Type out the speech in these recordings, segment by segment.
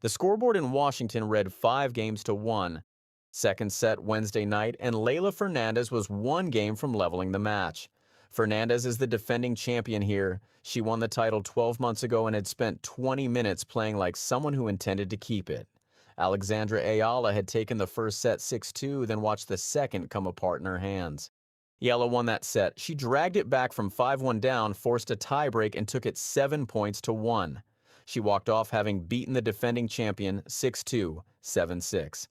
The scoreboard in Washington read 5-1. Second set Wednesday night, and Leylah Fernandez was one game from leveling the match. Fernandez is the defending champion here. She won the title 12 months ago and had spent 20 minutes playing like someone who intended to keep it. Alexandra Eala had taken the first set 6-2, then watched the second come apart in her hands. Eala won that set. She dragged it back from 5-1 down, forced a tiebreak, and took it 7 points to 1. She walked off having beaten the defending champion 6-2, 7-6.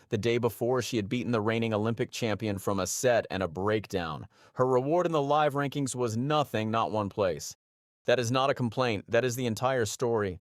The day before, she had beaten the reigning Olympic champion from a set and a breakdown. Her reward in the live rankings was nothing, not one place. That is not a complaint. That is the entire story.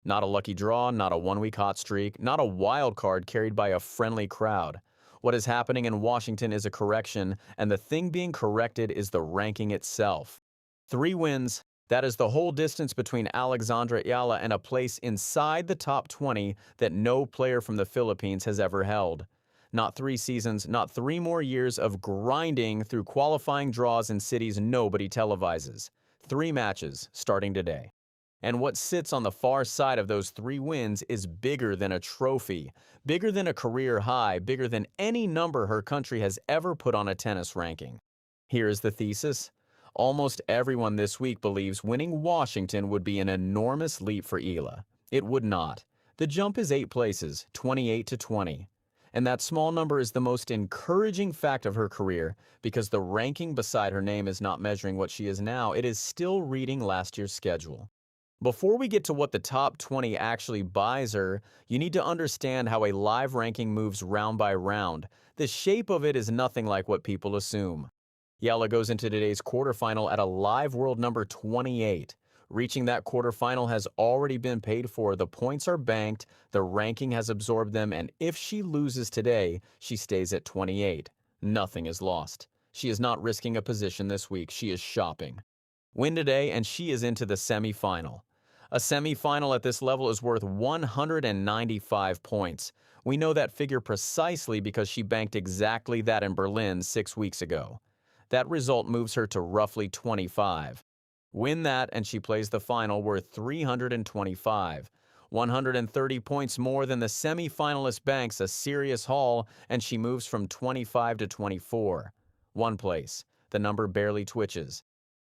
Not a lucky draw, not a one-week hot streak, not a wild card carried by a friendly crowd. What is happening in Washington is a correction, and the thing being corrected is the ranking itself. 3 wins. That is the whole distance between Alexandra Eala and a place inside the top 20 that no player from the Philippines has ever held. Not 3 seasons, not 3 more years of grinding through qualifying draws in cities nobody televises. 3 matches starting today. And what sits on the far side of those 3 wins is bigger than a trophy, bigger than a career high, bigger than any number her country has ever put on a tennis ranking. Here is the thesis. Almost everyone this week believes winning Washington would be an enormous leap for Eala. It would not. The jump is 8 places, 28-20. And that small number is the most encouraging fact of her career because the ranking beside her name is not measuring what she is now. It is still reading last year's schedule. Before we get to what the top 20 actually buys her, you need to understand how a live ranking moves round by round. The shape of it is nothing like what people assume. Eala goes into today's quarterfinal at a live world number 28. Reaching that quarterfinal has already been paid for. The points are banked, the ranking has absorbed them, and if she loses today, she stays at 28. Nothing is lost. She is not risking a position this week. She is shopping. Win today, and she is into the semifinal. A semifinal at this level is worth 195 points. We know that figure precisely because she banked exactly that in Berlin 6 weeks ago. That result moves her to roughly 25. Win that and she plays the final worth 325. 130 points more than the semi-finalist banks a serious haul, and she moves from 25 to 24. 1 place. The number barely twitches.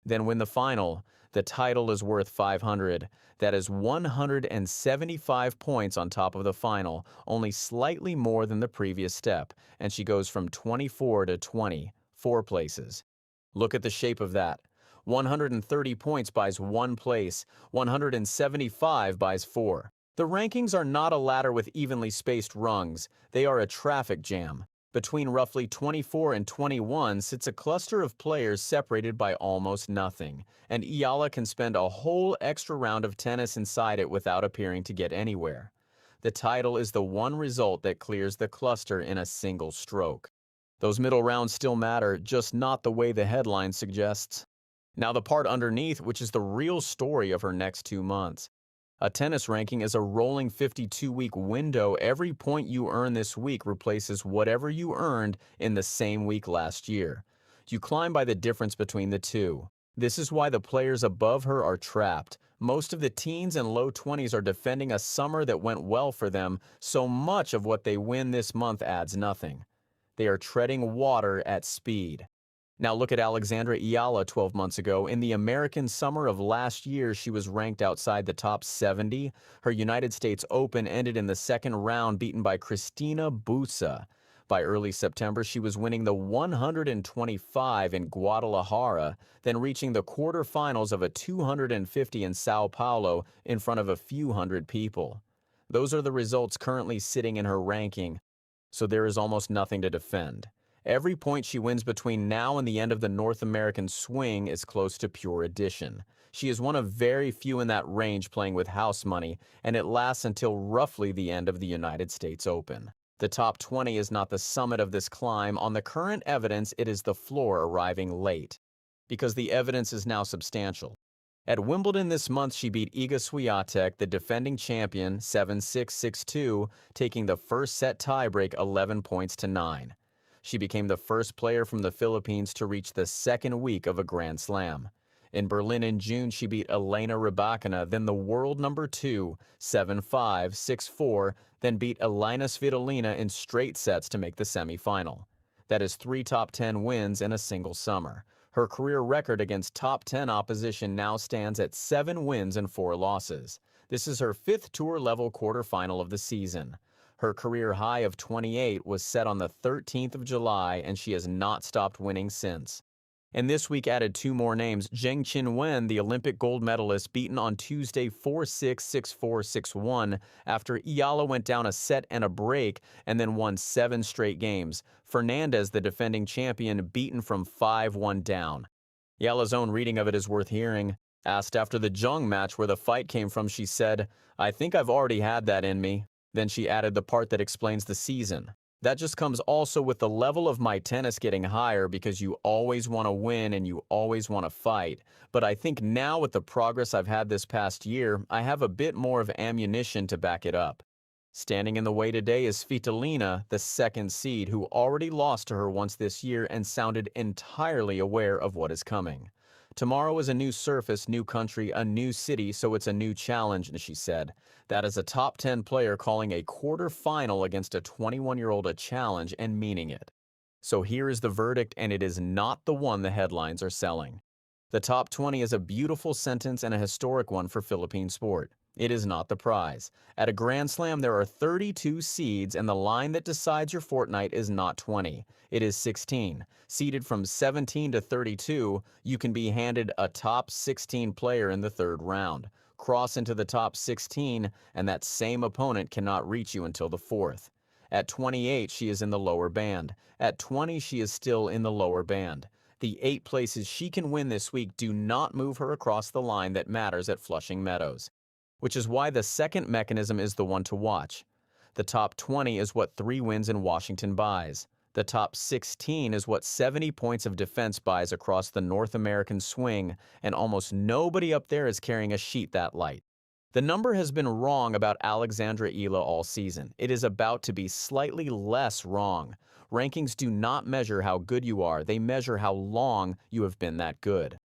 Then win the final. The title is worth 500. That is 175 points on top of the final, only slightly more than the previous step, and she goes from 24 to 20. 4 places. Look at the shape of that. 130 points buys 1 place. 175 buys 4. The rankings are not a ladder with evenly spaced rungs. They are a traffic jam. Between roughly 24 and 21 sits a cluster of players separated by almost nothing, and Eala can spend a whole extra round of tennis inside it without appearing to get anywhere. The title is the one result that clears the cluster in a single stroke. Those middle rounds still matter, just not the way the headline suggests. Now the part underneath, which is the real story of her next 2 months. A tennis ranking is a rolling 52-week window. Every point you earn this week replaces whatever you earned in the same week last year. You climb by the difference between the two. This is why the players above her are trapped. Most of the teens and low 20s are defending a summer that went well for them, so much of what they win this month adds nothing. They are treading water at speed. Now look at Alexandra Eala 12 months ago. In the American summer of last year, she was ranked outside the top 70. Her United States Open ended in the second round, beaten by Cristina Busa. By early September, she was winning the 125 in Guadalajara, then reaching the quarterfinals of a 250 in Sao Paulo in front of a few hundred people. Those are the results currently sitting in her ranking. So there is almost nothing to defend. Every point she wins between now and the end of the North American swing is close to pure addition. She is one of very few in that range playing with house money, and it lasts until roughly the end of the United States Open. The top 20 is not the summit of this climb. On the current evidence, it is the floor arriving late, because the evidence is now substantial. At Wimbledon this month, she beat Iga Swiatek, the defending champion, 7-6, 6-2, taking the first set tiebreak 11 points to 9. She became the first player from the Philippines to reach the second week of a Grand Slam. In Berlin in June, she beat Elena Rybakina, then the world number 2, 7-5, 6-4, then beat Elina Svitolina in straight sets to make the semifinal. That is 3 top 10 wins in a single summer. Her career record against top 10 opposition now stands at 7 wins and 4 losses. This is her 5th tour-level quarterfinal of the season. Her career high of 28 was set on the 13th of July, and she has not stopped winning since. And this week added 2 more names. Zheng Qinwen, the Olympic gold medalist, beaten on Tuesday 4-6, 6-4, 6-1 after Eala went down a set and a break and then won 7 straight games. Fernandez, the defending champion, beaten from 5-1 down. Eala's own reading of it is worth hearing. Asked after the Zheng match where the fight came from, she said, "I think I've already had that in me." Then she added the part that explains the season. That just comes also with the level of my tennis getting higher because you always want to win and you always want to fight. But I think now with the progress I've had this past year, I have a bit more of ammunition to back it up. Standing in the way today is Svitolina, the 2nd seed, who already lost to her once this year and sounded entirely aware of what is coming. Tomorrow is a new surface, new country, a new city, so it's a new challenge, she said. That is a top 10 player calling a quarter-final against a 21-year-old a challenge and meaning it. So here is the verdict, and it is not the one the headlines are selling. The top 20 is a beautiful sentence and a historic one for Philippine sport. It is not the prize. At a Grand Slam, there are 32 seeds, and the line that decides your fortnight is not 20. It is 16. Seeded from 17 to 32, you can be handed a top 16 player in the 3rd round. Cross into the top 16, and that same opponent cannot reach you until the 4th. At 28, she is in the lower band. At 20, she is still in the lower band. The 8 places she can win this week do not move her across the line that matters at Flushing Meadows, which is why the second mechanism is the one to watch. The top 20 is what 3 wins in Washington buys. The top 16 is what 70 points of defense buys across the North American swing, and almost nobody up there is carrying a sheet that light. The number has been wrong about Alexandra Eala all season. It is about to be slightly less wrong. Rankings do not measure how good you are, they measure how long you have been that good.